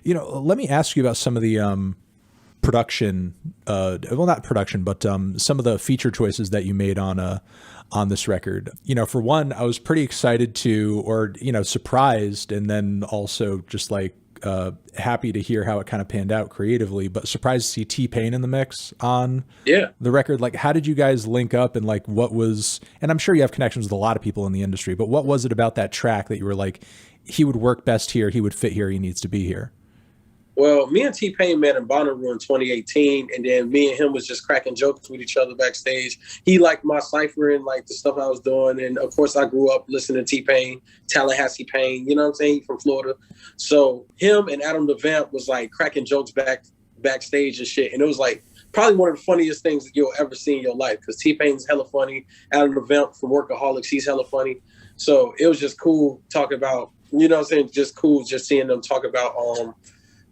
Let me ask you about some of the production, well, not production, but some of the feature choices that you made on this record. For one, I was pretty excited surprised, and then also just like happy to hear how it kind of panned out creatively, but surprised to see T-Pain in the mix on the record. Like, how did you guys link up, and like what was, and I'm sure you have connections with a lot of people in the industry, but what was it about that track that you were like, he would work best here, he would fit here, he needs to be here? Well, me and T-Pain met in Bonnaroo in 2018, and then me and him was just cracking jokes with each other backstage. He liked my cipher and like the stuff I was doing, and of course I grew up listening to T-Pain, Tallahassee Pain, you know what I'm saying, from Florida. So him and Adam the Vamp was like cracking jokes backstage and shit, and it was like probably one of the funniest things that you'll ever see in your life, because T-Pain's hella funny, Adam the Vamp from Workaholics, he's hella funny. So it was just cool talking about, you know what I'm saying, just cool just seeing them talk about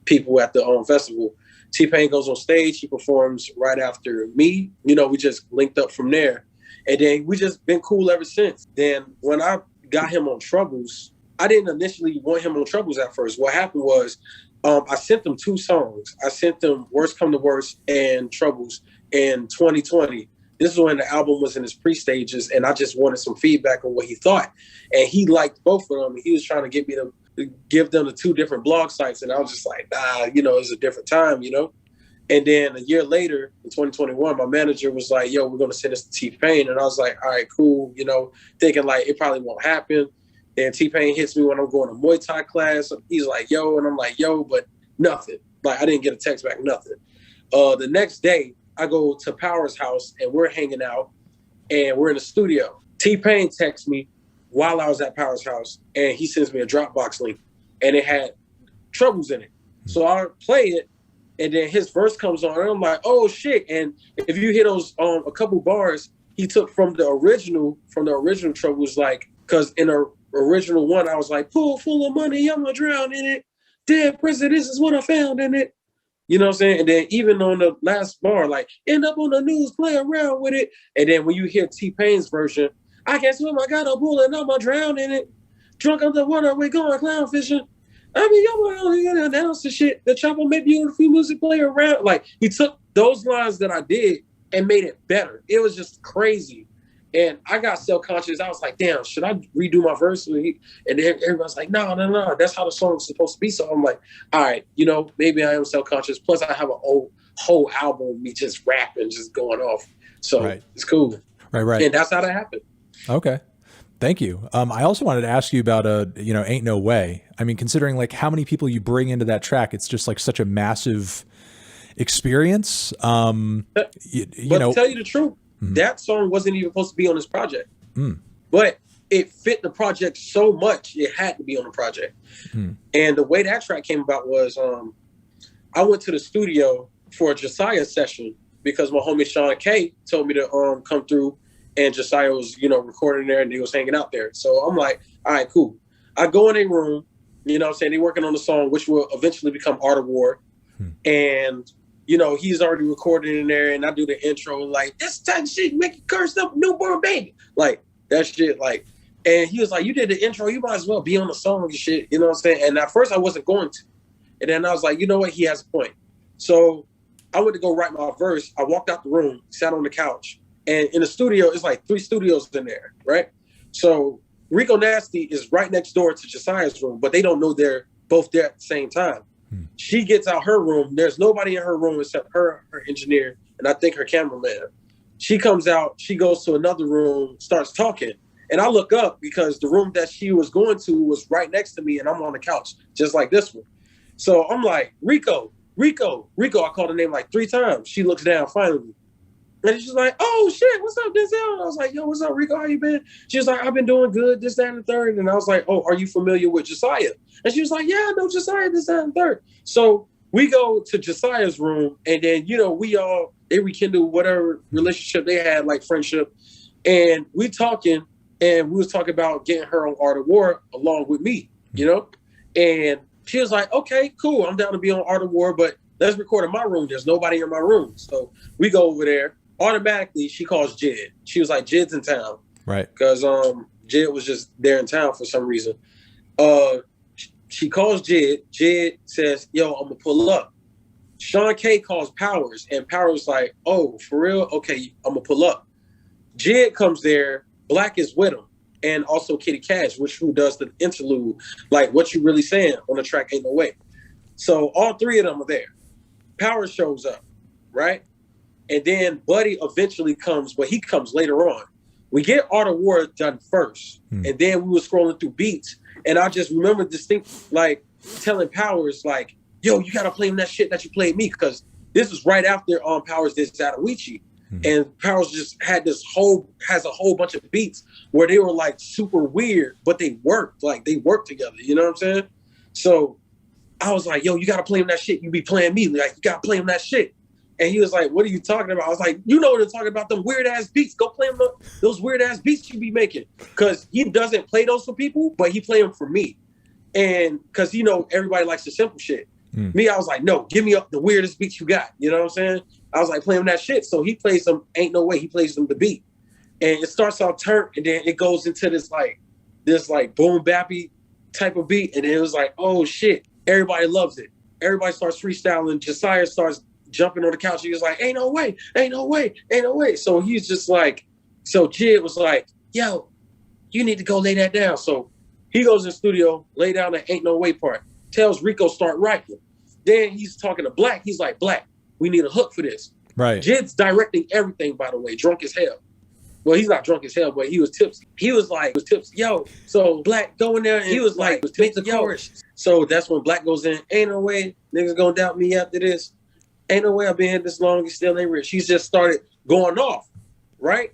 people at the festival. T-Pain goes on stage, he performs right after me. We just linked up from there. And then we just been cool ever since. Then when I got him on Troubles, I didn't initially want him on Troubles at first. What happened was I sent them 2 songs. I sent them Worst Come to Worst and Troubles in 2020. This is when the album was in its pre-stages, and I just wanted some feedback on what he thought. And he liked both of them. He was trying to get me to give them the 2 different blog sites, and I was just like, nah, it's a different time, And then a year later, in 2021, my manager was like, yo, we're going to send this to T-Pain. And I was like, all right, cool, thinking like it probably won't happen. And T-Pain hits me when I'm going to Muay Thai class. He's like, yo, and I'm like, yo, but nothing. Like, I didn't get a text back, nothing. The next day, I go to Power's house, and we're hanging out, and we're in the studio. T-Pain texts me while I was at Power's house, and he sends me a Dropbox link, and it had Troubles in it. So I play it, and then his verse comes on, and I'm like, oh shit. And if you hear those a couple bars he took from the original Troubles, like, because in the original one I was like, pool full of money, I'm gonna drown in it, dead prison, this is what I found in it. You know what I'm saying? And then even on the last bar, like, end up on the news, play around with it. And then when you hear T-Pain's version, I can't swim, I got a pool and I'm gonna drown in it. Drunk on the water, we going clown fishing. I mean, y'all only gonna announce the shit. The chopper may be on a few music, play around. Like, he took those lines that I did and made it better. It was just crazy. And I got self-conscious. I was like, damn, should I redo my verse? And then everybody's like, no, that's how the song's supposed to be. So I'm like, all right, maybe I am self-conscious. Plus I have a whole album of me just rapping, just going off. So It's cool. Right. And that's how that happened. Okay. Thank you. I also wanted to ask you about, Ain't No Way. I mean, considering like how many people you bring into that track, it's just like such a massive experience. To tell you the truth, that song wasn't even supposed to be on this project, but it fit the project so much, it had to be on the project. And the way that track came about was I went to the studio for a Josiah session because my homie Sean K told me to come through, and Josiah was, recording there, and he was hanging out there. So I'm like, all right, cool. I go in a room, they're working on the song, which will eventually become Art of War. And he's already recorded in there, and I do the intro like, this type of shit make you curse up a newborn baby. Like, that shit, like, and he was like, you did the intro, you might as well be on the song and shit, you know what I'm saying? And at first I wasn't going to. And then I was like, you know what, he has a point. So I went to go write my verse. I walked out the room, sat on the couch, and in the studio, it's like 3 studios in there, right? So Rico Nasty is right next door to Josiah's room, but they don't know they're both there at the same time. She gets out her room. There's nobody in her room except her engineer, and I think her cameraman. She comes out, she goes to another room, starts talking. And I look up because the room that she was going to was right next to me, and I'm on the couch, just like this one. So I'm like, Rico. I called her name like 3 times. She looks down finally. And she's like, oh shit, what's up, Denzel? And I was like, yo, what's up, Rico? How you been? She was like, I've been doing good, this, that, and the third. And I was like, oh, are you familiar with Josiah? And she was like, yeah, I know Josiah, this, that, and the third. So we go to Josiah's room, and then, they rekindle whatever relationship they had, like friendship. And we talking, and we was talking about getting her on Art of War along with me, And she was like, okay, cool. I'm down to be on Art of War, but let's record in my room. There's nobody in my room. So we go over there. Automatically, she calls Jid. She was like, Jid's in town. Right. Because Jid was just there in town for some reason. She calls Jid. Jid says, yo, I'm gonna pull up. Sean K calls Powers, and Powers like, oh, for real? Okay, I'm gonna pull up. Jid comes there, Black is with him, and also Kitty Cash, who does the interlude, like What You Really Saying on the track Ain't No Way. So all three of them are there. Powers shows up, right? And then Buddy eventually comes, but he comes later on. We get Art of War done first, and then we were scrolling through beats, and I just remember like telling Powers, like, yo, you gotta play him that shit that you played me, because this was right after Powers did Zatoichi. And Powers just has a whole bunch of beats where they were like super weird, but they worked together. You know what I'm saying? So I was like, yo, you gotta play him that shit. You be playing me. Like, you gotta play him that shit. And he was like, what are you talking about? I was like, you know what I'm talking about, them weird ass beats. Go play him those weird ass beats you be making. Cause he doesn't play those for people, but he play them for me. And cause everybody likes the simple shit. Me, I was like, no, give me up the weirdest beats you got. You know what I'm saying? I was like, play him that shit. So he plays some Ain't No Way. He plays them the beat. And it starts off turnt, and then it goes into this boom bappy type of beat. And it was like, oh shit, everybody loves it. Everybody starts freestyling. Josiah starts jumping on the couch. He was like, ain't no way, ain't no way, ain't no way. So he's just like, so Jid was like, yo, you need to go lay that down. So he goes in the studio, lay down the Ain't No Way part, tells Rico start writing. Then he's talking to Black. He's like, Black, we need a hook for this. Right. Jid's directing everything, by the way, drunk as hell. Well, he's not drunk as hell, but he was tipsy. He was tipsy. Yo, so Black, go in there. And he was like, make the chorus. So that's when Black goes in, ain't no way niggas gonna doubt me after this. Ain't no way I've been here this long and still ain't rich. He's just started going off, right?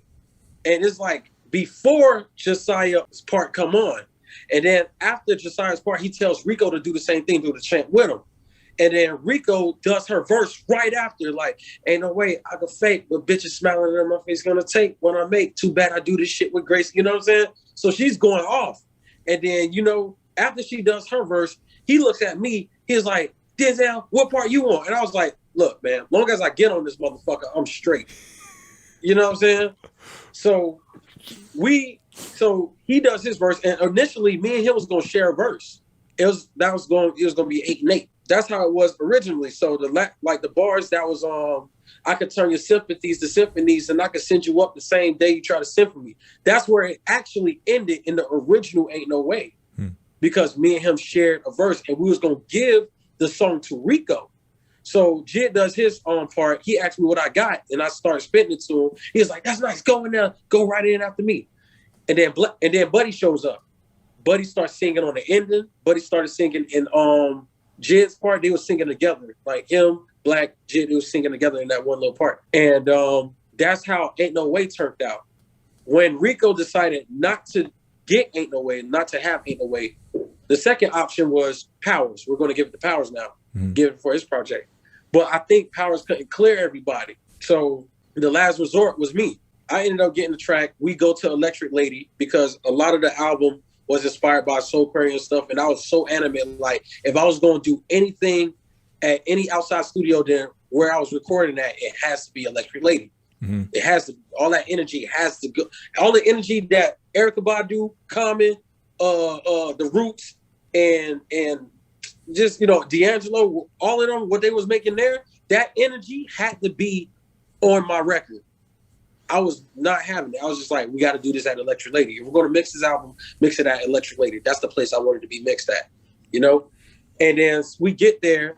And it's like before Josiah's part come on. And then after Josiah's part, he tells Rico to do the same thing, do the chant with him. And then Rico does her verse right after, like, ain't no way I can fake, but bitches smiling in my face gonna take when I make. Too bad I do this shit with grace. You know what I'm saying? So she's going off. And then, after she does her verse, he looks at me. He's like, Denzel, what part you want? And I was like, look, man, long as I get on this motherfucker, I'm straight. You know what I'm saying? So he does his verse, and initially me and him was gonna share a verse. It was gonna be 8 and 8. That's how it was originally. So the bars that was I could turn your sympathies to symphonies, and I could send you up the same day you try to send for me. That's where it actually ended in the original Ain't No Way, because me and him shared a verse, and we was gonna give the song to Rico. So Jid does his part. He asked me what I got, and I started spitting it to him. He was like, "That's nice. Go in there. Go right in after me." And then Buddy shows up. Buddy starts singing on the ending. Buddy started singing in Jid's part. They were singing together, like him, Black, Jid. They were singing together in that one little part. And that's how Ain't No Way turned out. When Rico decided not to get Ain't No Way, not to have Ain't No Way, the second option was Powers. We're going to give it to Powers now, give it for his project. But I think Powers couldn't clear everybody. So the last resort was me. I ended up getting the track. We go to Electric Lady because a lot of the album was inspired by Soul Aquarium stuff. And I was so animated. Like, if I was going to do anything at any outside studio, then where I was recording at, it has to be Electric Lady. It has to, all that energy has to go. All the energy that Erykah Badu, Common, the Roots, and just, D'Angelo, all of them, what they was making there, that energy had to be on my record. I was not having it. I was just like, we got to do this at Electric Lady. If we're going to mix this album, mix it at Electric Lady. That's the place I wanted to be mixed at, And then we get there,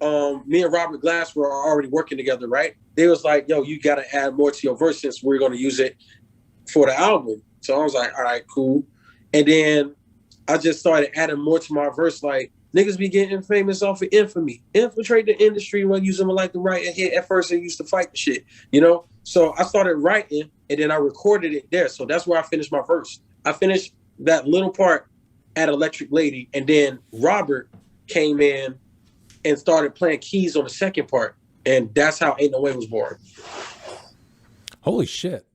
me and Robert Glass were already working together, right? They was like, yo, you got to add more to your verse since we're going to use it for the album. So I was like, all right, cool. And then I just started adding more to my verse, like, niggas be getting famous off of infamy. Infiltrate the industry when using them like the right and hit. At first, they used to fight the shit, So I started writing, and then I recorded it there. So that's where I finished my verse. I finished that little part at Electric Lady, and then Robert came in and started playing keys on the second part, and that's how Ain't No Way was born. Holy shit.